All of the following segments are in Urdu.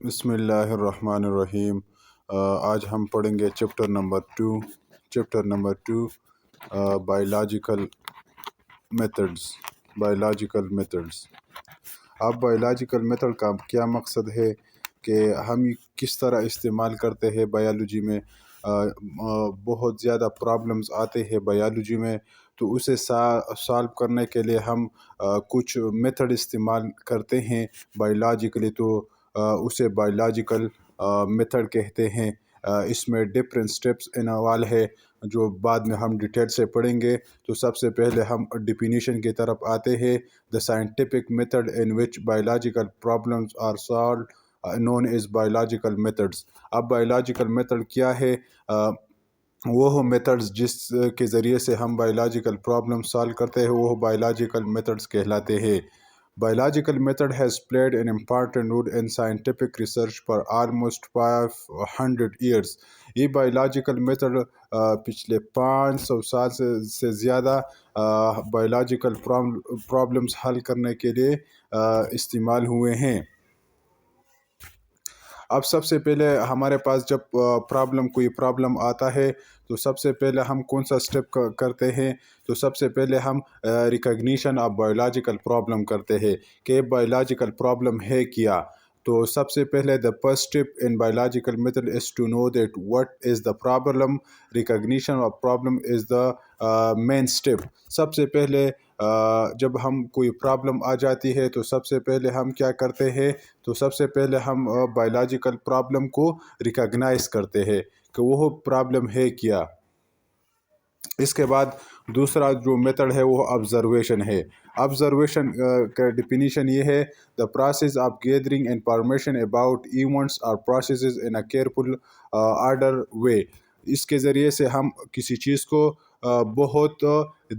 بسم اللہ الرحمن الرحیم۔ آج ہم پڑھیں گے chapter number two biological methods. اب بایولوجیکل میتھڈ کا کیا مقصد ہے کہ ہم کس طرح استعمال کرتے ہیں بایولوجی میں۔ بہت زیادہ پرابلمز آتے ہیں بایولوجی میں، تو اسے سالو کرنے کے لیے ہم کچھ میتھڈ استعمال کرتے ہیں بایولوجیکلی، تو اسے بایولوجیکل میتھڈ کہتے ہیں۔ اس میں ڈفرینٹ سٹیپس انوالو ہے جو بعد میں ہم ڈیٹیل سے پڑھیں گے۔ تو سب سے پہلے ہم ڈیفینیشن کی طرف آتے ہیں۔ The scientific method in which biological problems are solved known as biological methods. اب بایولوجیکل میتھڈ کیا ہے؟ وہ میتھڈز جس کے ذریعے سے ہم بایولوجیکل پرابلم سالو کرتے ہیں وہ بایولوجیکل میتھڈز کہلاتے ہیں۔ Biological method has played an important role in scientific research for almost 500 years۔ یہ بایولوجیکل میتھڈ پچھلے 500 سال سے زیادہ بایولوجیکل پرابلمس حل کرنے کے لیے استعمال ہوئے ہیں۔ اب سب سے پہلے ہمارے پاس جب کوئی پرابلم آتا ہے تو سب سے پہلے ہم کون سا سٹیپ کرتے ہیں؟ تو سب سے پہلے ہم ریکگنیشن آف بایولوجیکل پرابلم کرتے ہیں کہ بایولوجیکل پرابلم ہے کیا۔ تو سب سے پہلے the first step in biological method is to know that what is the problem۔ Recognition of problem is the main step۔ سب سے پہلے جب ہم کوئی پرابلم آ جاتی ہے تو سب سے پہلے ہم کیا کرتے ہیں؟ تو سب سے پہلے ہم بایولوجیکل پرابلم کو ریکگنائز کرتے ہیں کہ وہ پرابلم ہے کیا۔ اس کے بعد دوسرا جو میتھڈ ہے وہ آبزرویشن ہے۔ آبزرویشن کا ڈیفینیشن یہ ہے: the process of gathering information about events اور processes in a careful order way. اس کے ذریعے سے ہم کسی چیز کو بہت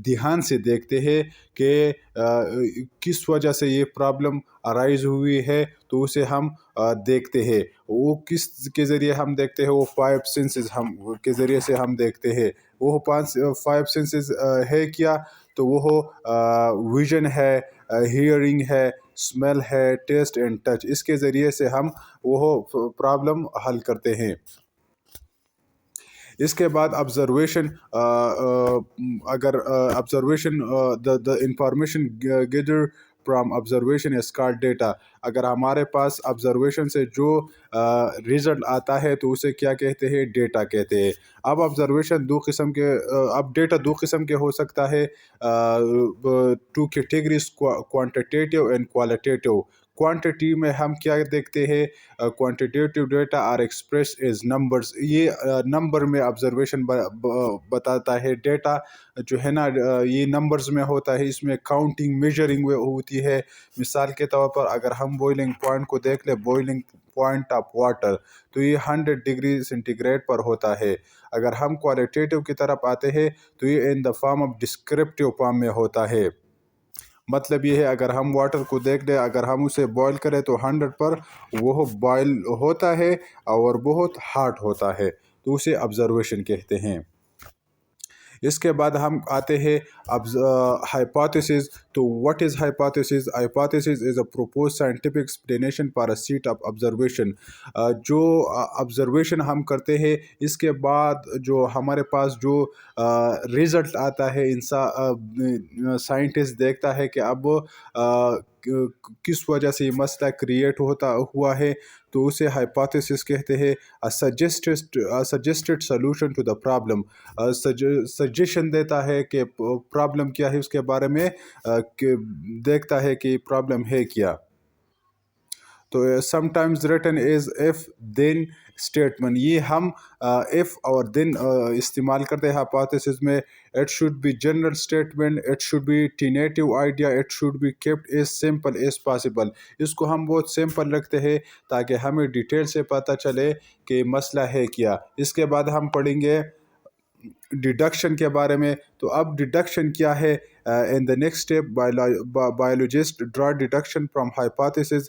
دھیان سے دیکھتے ہیں کہ کس وجہ سے یہ پرابلم ارائز ہوئی ہے، تو اسے ہم دیکھتے ہیں۔ وہ کس کے ذریعے ہم دیکھتے ہیں؟ وہ 5 سینسز کے ذریعے سے ہم دیکھتے ہیں۔ وہ 5 سینسز ہے کیا؟ تو وہ ویژن ہے، ہیئرنگ ہے، اسمیل ہے، ٹیسٹ اینڈ ٹچ۔ اس کے ذریعے سے ہم وہ پرابلم حل کرتے ہیں۔ اس کے بعد observation, the information gathered from observation is called data۔ اگر ہمارے پاس آبزرویشن سے جو ریزلٹ آتا ہے تو اسے کیا کہتے ہیں؟ ڈیٹا کہتے ہیں۔ اب ڈیٹا دو قسم کے ہو سکتا ہے، 2 categories, quantitative and qualitative. Quantity میں ہم کیا دیکھتے ہیں؟ Quantitative data are expressed as numbers. یہ نمبر میں آبزرویشن بتاتا ہے۔ ڈیٹا جو ہے نا یہ نمبرز میں ہوتا ہے، اس میں کاؤنٹنگ میجرنگ ہوتی ہے۔ مثال کے طور پر اگر ہم بوائلنگ پوائنٹ کو دیکھ لیں، بوائلنگ پوائنٹ آف واٹر، تو یہ 100 ڈگری سینٹی گریڈ پر ہوتا ہے۔ اگر ہم کوالٹیٹیو کی طرف آتے ہیں تو یہ in the form of descriptive form میں ہوتا ہے۔ مطلب یہ ہے اگر ہم واٹر کو دیکھ لیں، اگر ہم اسے بوائل کریں تو 100 پر وہ بوائل ہوتا ہے اور بہت ہاٹ ہوتا ہے، تو اسے آبزرویشن کہتے ہیں۔ اس کے بعد ہم آتے ہیں ہائپوتھیسز۔ تو what is hypothesis? Hypothesis is a propose scientific explanation for a set of observation. جو آبزرویشن ہم کرتے ہیں اس کے بعد جو ہمارے پاس جو ریزلٹ آتا ہے، سائنٹسٹ دیکھتا ہے کہ اب کس وجہ سے یہ مسئلہ کریٹ ہوا ہے، تو اسے ہائپوتھیسس کہتے ہیں۔ Suggested solution to the problem. Suggestion دیتا ہے کہ پرابلم کیا ہے، اس کے بارے میں دیکھتا ہے کہ پرابلم ہے کیا۔ تو سم ٹائمز ریٹن از ایف دین اسٹیٹمنٹ۔ یہ ہم ایف اور دین استعمال کرتے ہیں ہائپوتھیسس میں۔ It should be general statement, it should be tentative idea, it should be kept as simple as possible. اس کو ہم بہت سمپل رکھتے ہیں تاکہ ہمیں ڈیٹیل سے پتہ چلے کہ مسئلہ ہے کیا۔ اس کے بعد ہم پڑھیں گے ڈیڈکشن کے بارے میں۔ تو اب ڈیڈکشن کیا ہے؟ In the next step, biologists draw deduction from hypothesis.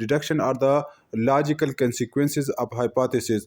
Deduction are the logical consequences of hypothesis.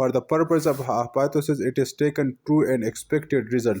For the purpose of hypothesis, it is taken true and expected result.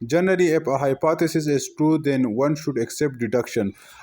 Generally, if a hypothesis is true, then one should accept deduction.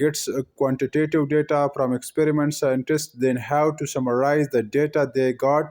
gets quantitative data from experiment. Scientists then have to summarize the data they got.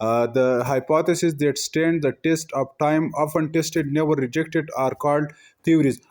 The hypothesis that stand the test of time, often tested, never rejected, are called theories.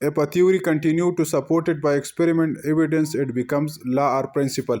If a theory continue to supported by experiment evidence, it becomes law or principle.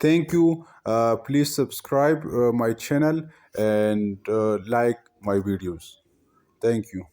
Thank you. Please subscribe my channel and like my videos. Thank you.